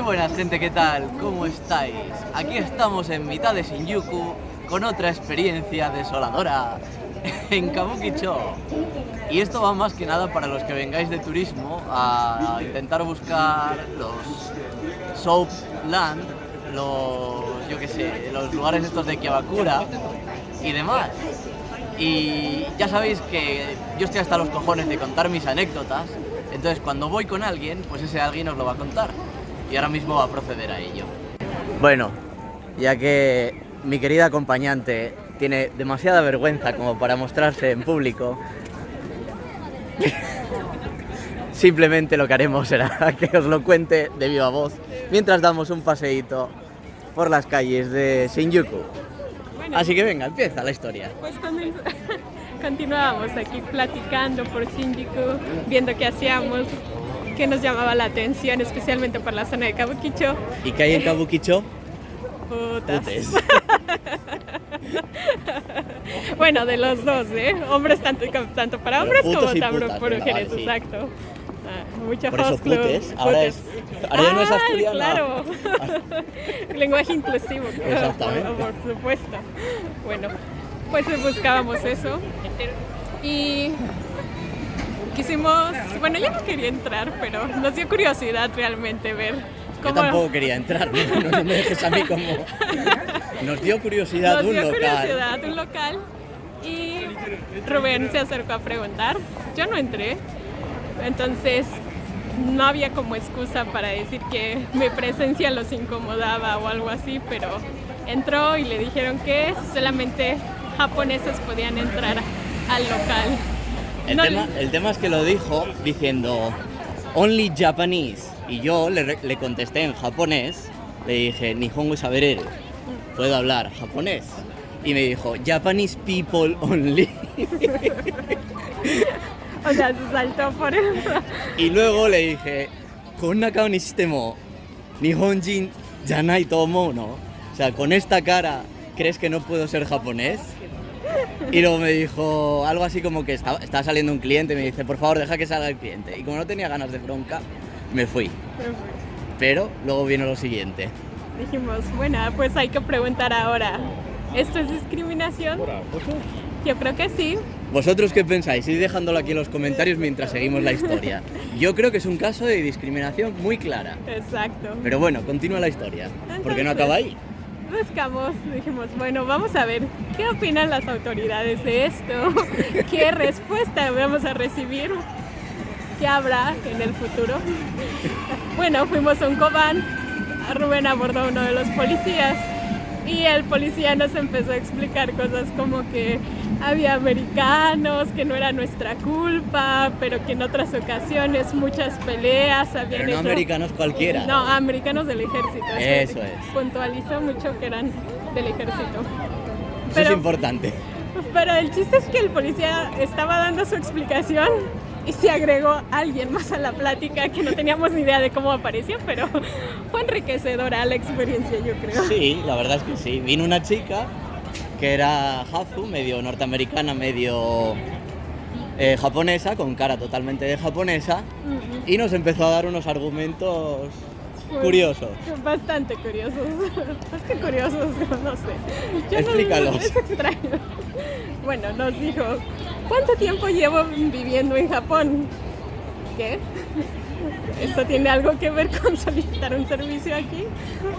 buenas gente, ¿qué tal? ¿Cómo estáis? Aquí estamos en mitad de Shinjuku con otra experiencia desoladora en Kabukicho. Y esto va más que nada para los que vengáis de turismo a intentar buscar los Soap Land, los lugares estos de Kiabakura y demás. Y ya sabéis que yo estoy hasta los cojones de contar mis anécdotas, entonces cuando voy con alguien, pues ese alguien os lo va a contar. Y ahora mismo va a proceder a ello. Bueno, ya que mi querida acompañante tiene demasiada vergüenza como para mostrarse en público, simplemente lo que haremos será que os lo cuente de viva voz mientras damos un paseíto por las calles de Shinjuku. Bueno, así que venga, empieza la historia. Pues continuábamos aquí platicando por Shinjuku, viendo qué hacíamos, qué nos llamaba la atención, especialmente por la zona de Kabukicho. ¿Y qué hay en Kabukicho? Putas. Putes. Bueno, de los dos, ¿eh? Hombres tanto para hombres como también para mujeres, sí. Exacto. Mucho por eso host club. putes, ahora ya no es asturiano. Claro. Lenguaje inclusivo. Exactamente. Por supuesto. Bueno, pues buscábamos eso y quisimos, bueno, yo no quería entrar, pero nos dio curiosidad realmente ver cómo... Yo tampoco quería entrar, no me dejes a mí como... Nos dio curiosidad un local y Rubén se acercó a preguntar. Yo no entré, entonces no había como excusa para decir que mi presencia los incomodaba o algo así, pero entró y le dijeron que solamente japoneses podían entrar al local. El tema es que lo dijo diciendo Only Japanese, y yo le contesté en japonés, le dije Nihongo saberere, puedo hablar japonés, y me dijo Japanese people only. O sea, se saltó por eso. Y luego le dije Konna kao ni shite mo Nihonjin janai to omou no, o sea, con esta cara ¿crees que no puedo ser japonés? Y luego me dijo algo así como que estaba saliendo un cliente y me dice, por favor, deja que salga el cliente. Y como no tenía ganas de bronca, me fui. Pero luego vino lo siguiente. Dijimos, bueno, pues hay que preguntar ahora, ¿esto es discriminación? Yo creo que sí. ¿Vosotros qué pensáis? Id dejándolo aquí en los comentarios mientras seguimos la historia. Yo creo que es un caso de discriminación muy clara. Exacto. Pero bueno, continúa la historia, porque no Entonces, acaba ahí. Buscamos, dijimos, bueno, vamos a ver qué opinan las autoridades de esto, qué respuesta vamos a recibir, qué habrá en el futuro. Bueno, fuimos a un Koban, Rubén abordó a uno de los policías y el policía nos empezó a explicar cosas como que había americanos, que no era nuestra culpa, pero que en otras ocasiones muchas peleas habían Pero no americanos cualquiera. No, americanos del ejército. Eso es. Puntualizó mucho que eran del ejército. Eso es importante. Pero el chiste es que el policía estaba dando su explicación y se agregó alguien más a la plática que no teníamos ni idea de cómo apareció, pero fue enriquecedora la experiencia, yo creo. Sí, la verdad es que sí. Vino una chica que era Hazu, medio norteamericana, medio japonesa, con cara totalmente de japonesa, y nos empezó a dar unos argumentos curiosos. Bastante curiosos. Más que curiosos, no sé. Explícalos. Es extraño. Bueno, nos dijo, ¿cuánto tiempo llevo viviendo en Japón? ¿Qué? ¿Esto tiene algo que ver con solicitar un servicio aquí?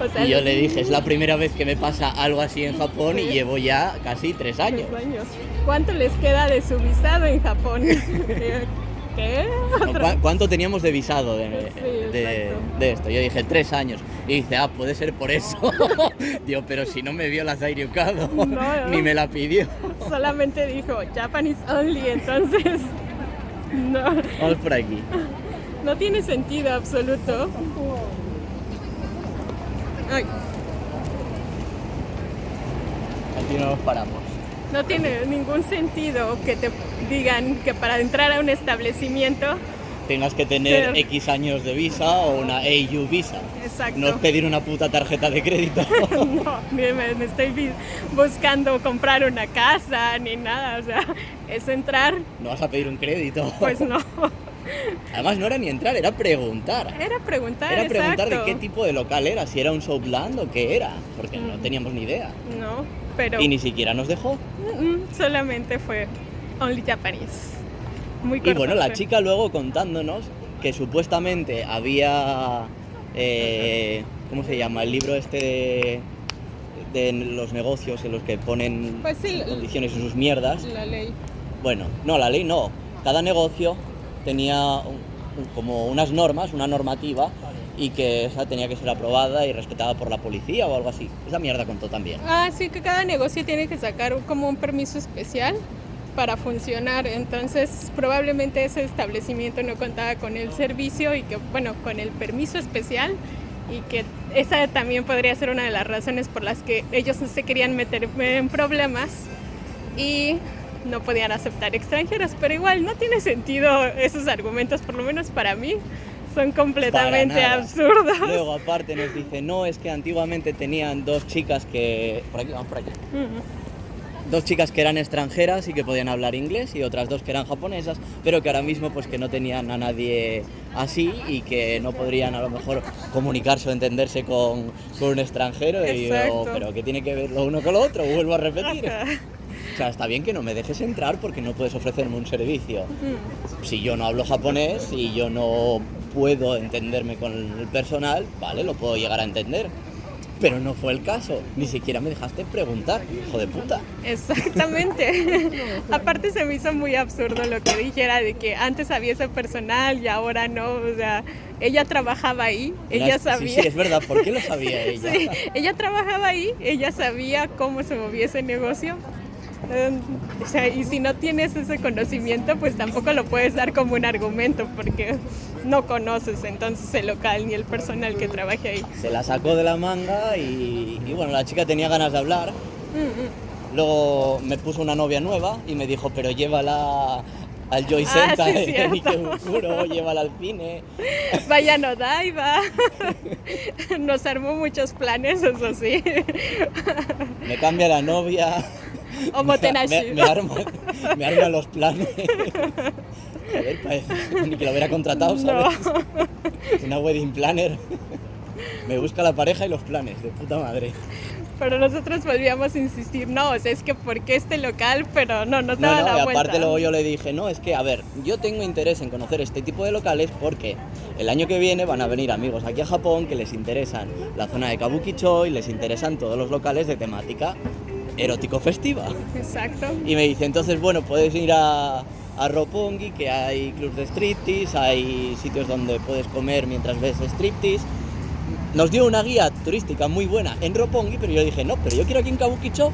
O sea, y yo le dije, es la primera vez que me pasa algo así en Japón, sí. Y llevo ya casi 3 años. 3 años. ¿Cuánto les queda de su visado en Japón? ¿Qué? No, ¿cuánto teníamos de visado de esto? Yo dije 3 años. Y dice, puede ser por eso. Digo, pero si no me vio la Zairyukado, no. Ni me la pidió. Solamente dijo Japanese only, entonces no. Vamos por aquí. No tiene sentido absoluto. Ay. Aquí no nos paramos. No tiene ningún sentido que te digan que para entrar a un establecimiento tengas que tener X años de visa o una AU visa. Exacto. No es pedir una puta tarjeta de crédito. No, me estoy buscando comprar una casa ni nada, o sea, es entrar. ¿No vas a pedir un crédito? Pues no. Además no era ni entrar, era preguntar. Era preguntar, Era preguntar exacto. de qué tipo de local era, si era un Soapland o qué era, porque no teníamos ni idea. No, pero Y ni siquiera nos dejó. solamente fue Only Japanese. Muy Y corto. bueno, la chica luego contándonos que supuestamente había, ¿cómo se llama? El libro este de los negocios en los que ponen Pues sí, sus condiciones y sus mierdas. la ley. Bueno, no, la ley no. Cada negocio tenía como unas normas, una normativa, y que esa tenía que ser aprobada y respetada por la policía o algo así. Esa mierda contó también. Ah, sí, que cada negocio tiene que sacar como un permiso especial para funcionar. Entonces, probablemente ese establecimiento no contaba con el servicio y que, bueno, con el permiso especial, y que esa también podría ser una de las razones por las que ellos no se querían meter en problemas y no podían aceptar extranjeros. Pero igual no tiene sentido esos argumentos, por lo menos para mí. Son completamente Para nada. absurdos. Luego aparte nos dice, no, es que antiguamente tenían dos chicas que... Por aquí, vamos por aquí. Dos chicas que eran extranjeras y que podían hablar inglés y otras dos que eran japonesas, pero que ahora mismo pues que no tenían a nadie así y que no podrían a lo mejor comunicarse o entenderse con un extranjero. Y Exacto. yo, pero ¿qué tiene que ver lo uno con lo otro? Vuelvo a repetir. Ajá. O sea, está bien que no me dejes entrar porque no puedes ofrecerme un servicio. Si yo no hablo japonés y yo no puedo entenderme con el personal, vale, lo puedo llegar a entender. Pero no fue el caso, ni siquiera me dejaste preguntar, hijo de puta. Exactamente. Aparte se me hizo muy absurdo lo que dijera de que antes había ese personal y ahora no. O sea, ella trabajaba ahí, ella sabía. Sí, sí, es verdad, ¿por qué lo sabía ella? Sí, ella trabajaba ahí, ella sabía cómo se movía ese negocio. O sea, y si no tienes ese conocimiento, pues tampoco lo puedes dar como un argumento porque no conoces entonces el local ni el personal que trabaje ahí. Se la sacó de la manga y bueno, la chica tenía ganas de hablar. Luego me puso una novia nueva y me dijo, pero llévala al Joy Center, sí, cierto. en Ikebukuro, llévala al cine. Vaya no Daiva. Nos armó muchos planes, eso sí. Me cambia la novia. O Motenashi. Me arma los planes. Joder, parece ni que lo hubiera contratado, ¿sabes? Una wedding planner. Me busca la pareja y los planes, de puta madre. Pero nosotros volvíamos a insistir, no, o sea, es que ¿por qué este local? Pero no No, daba la y vuelta. aparte luego yo le dije, no, es que, a ver, yo tengo interés en conocer este tipo de locales porque el año que viene van a venir amigos aquí a Japón que les interesan la zona de Kabukicho y les interesan todos los locales de temática erótico festiva. Exacto. Y me dice, entonces, bueno, puedes ir a Roppongi, que hay clubs de striptease, hay sitios donde puedes comer mientras ves striptease. Nos dio una guía turística muy buena en Roppongi, pero yo dije, no, pero yo quiero aquí en Kabukicho.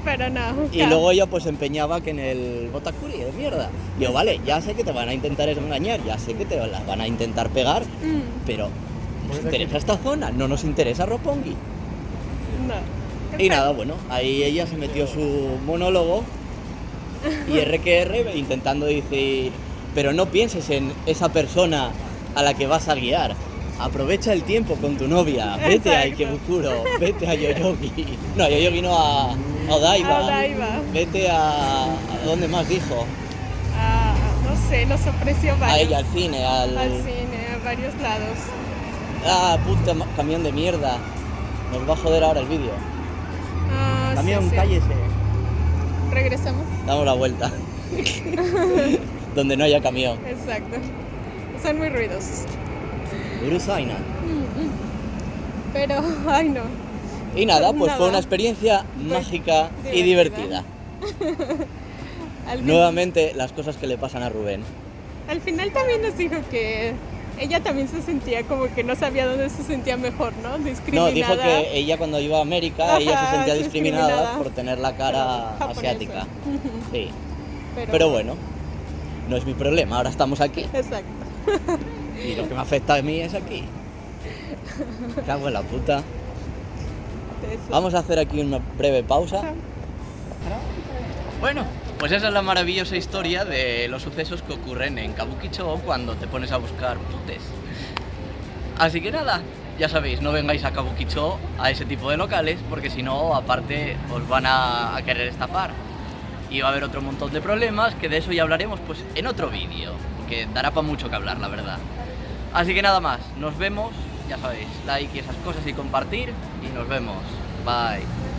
Pero no. Y luego ella pues empeñaba que en el Botakuri de mierda. Digo, vale, ya sé que te van a intentar engañar, ya sé que te la van a intentar pegar, pero ¿nos interesa esta zona? ¿No nos interesa Roppongi? No. Y nada, bueno, ahí ella se metió su monólogo y RQR intentando decir, pero no pienses en esa persona a la que vas a guiar. Aprovecha el tiempo con tu novia, vete a Ikebukuro, vete a Yoyogi. No, a Yoyogi no, a Odaiba. A Odaiba. Vete a ¿dónde más dijo? No sé, nos ofreció varios. A ella, al cine, Al cine, a varios lados. puta camión de mierda. Nos va a joder ahora el vídeo. Camión, sí. cállese. Regresamos. Damos la vuelta. Donde no haya camión. Exacto. Son muy ruidosos. Uruzaina. Pero, ay no. Y nada, pues Nada. fue una experiencia mágica y divertida. Al fin- Nuevamente las cosas que le pasan a Rubén. Al final también nos dijo que ella también se sentía como que no sabía dónde se sentía mejor, ¿no? No, Discriminada. dijo que ella cuando iba a América, Ajá, ella se sentía discriminada discriminada. por tener la cara Japonesa. asiática. Sí. Pero bueno, no es mi problema, ahora estamos aquí. Exacto. Y lo que me afecta a mí es aquí. Cago en la puta. Eso. Vamos a hacer aquí una breve pausa. Bueno, pues esa es la maravillosa historia de los sucesos que ocurren en Kabukicho cuando te pones a buscar putes. Así que nada, ya sabéis, no vengáis a Kabukicho a ese tipo de locales porque si no, aparte, os van a querer estafar. Y va a haber otro montón de problemas, que de eso ya hablaremos pues en otro vídeo. que dará para mucho que hablar, la verdad. Así que nada más, nos vemos, ya sabéis, like y esas cosas y compartir, y nos vemos. Bye.